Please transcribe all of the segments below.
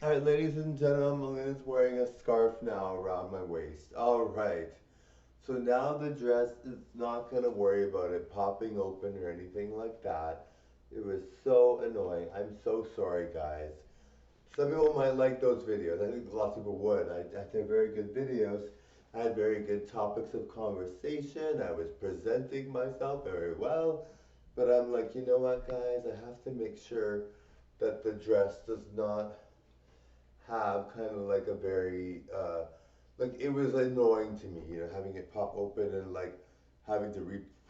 Alright, ladies and gentlemen, Melina's wearing a scarf now around my waist. Alright. So now the dress is not going to worry about it popping open or anything like that. It was so annoying. I'm so sorry, guys. Some people might like those videos. I think lots of people would. I did very good videos. I had very good topics of conversation. I was presenting myself very well. But I'm like, you know what, guys? I have to make sure that the dress does not have kind of like a very like it was annoying to me, having it pop open and like having to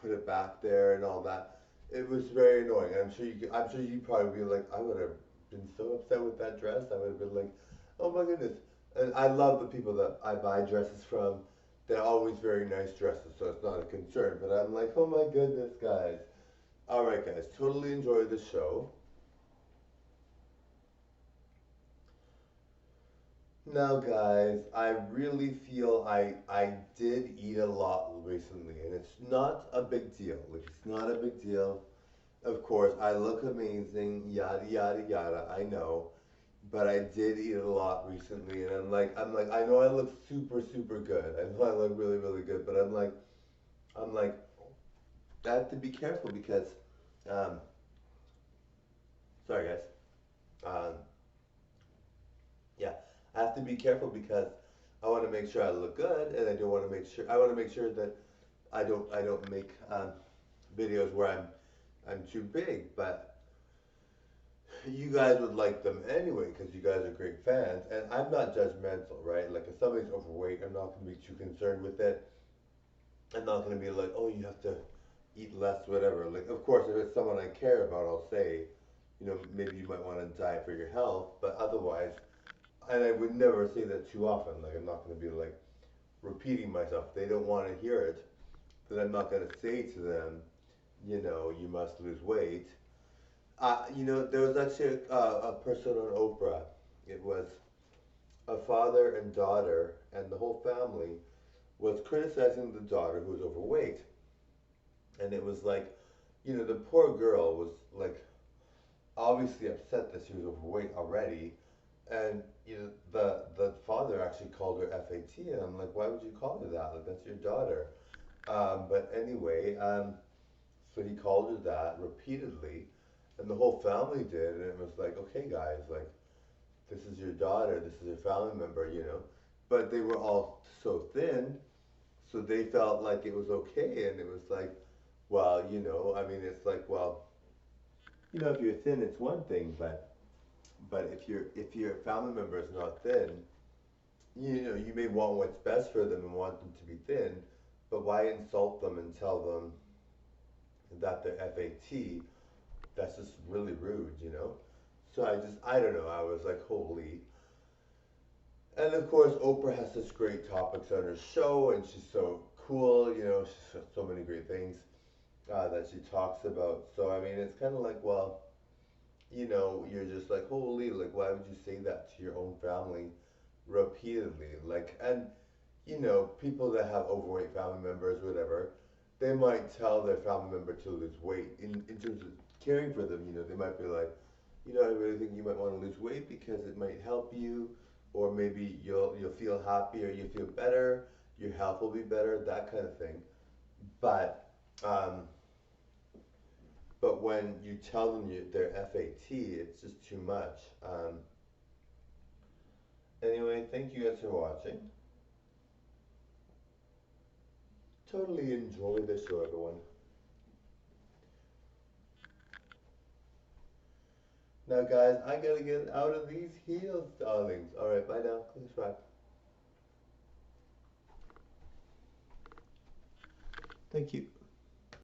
put it back there and all that. It was very annoying. I'm sure you probably be like, I would have been so upset with that dress. I would have been like, oh my goodness. And I love the people that I buy dresses from. They're always very nice dresses, so it's not a concern. But I'm like, oh my goodness, guys. All right, guys, totally enjoy the show. Now, guys, I really feel I did eat a lot recently, and it's not a big deal. Like, it's not a big deal. Of course, I look amazing, yada yada yada. I know, but I did eat a lot recently, and I'm like, I know I look super super good. I know I look really really good, but I'm like, I have to be careful because, um, sorry guys, um, yeah, I have to be careful because I want to make sure I look good, and I want to make sure that I don't make videos where I'm too big, but you guys would like them anyway because you guys are great fans, and I'm not judgmental, right? Like if somebody's overweight, I'm not gonna be too concerned with it. I'm not gonna be like, oh, you have to eat less, whatever. Like of course, if it's someone I care about, I'll say, maybe you might want to diet for your health, but otherwise, and I would never say that too often. Like I'm not gonna be like repeating myself. They don't want to hear it, then I'm not gonna say to them, you must lose weight. There was actually a person on Oprah. It was a father and daughter, and the whole family was criticizing the daughter who was overweight. And it was like, the poor girl was like obviously upset that she was overweight already. And the father actually called her FAT, and I'm like, why would you call her that? Like that's your daughter. But anyway, so he called her that repeatedly, and the whole family did, and it was like, okay, guys, like this is your daughter, this is your family member. But they were all so thin, so they felt like it was okay, and it was like, well, I mean, it's like, well, if you're thin, it's one thing, but if your family member is not thin, you may want what's best for them and want them to be thin, but why insult them and tell them that they're FAT? That's just really rude. So I don't know. I was like, holy. And of course, Oprah has such great topics on her show, and she's so cool. She's got so many great things that she talks about. So I mean, it's kind of like, well, you're just like, holy, like, why would you say that to your own family repeatedly? Like, and people that have overweight family members, whatever, they might tell their family member to lose weight. In terms of caring for them, they might be like, I really think you might want to lose weight because it might help you, or maybe you'll feel happier, you feel better, your health will be better, that kind of thing. But um, but when you tell them they're FAT, it's just too much. Anyway, thank you guys for watching. Totally enjoy the show, everyone. Now, guys, I gotta get out of these heels, darlings. All right, bye now. Close right. Thank you.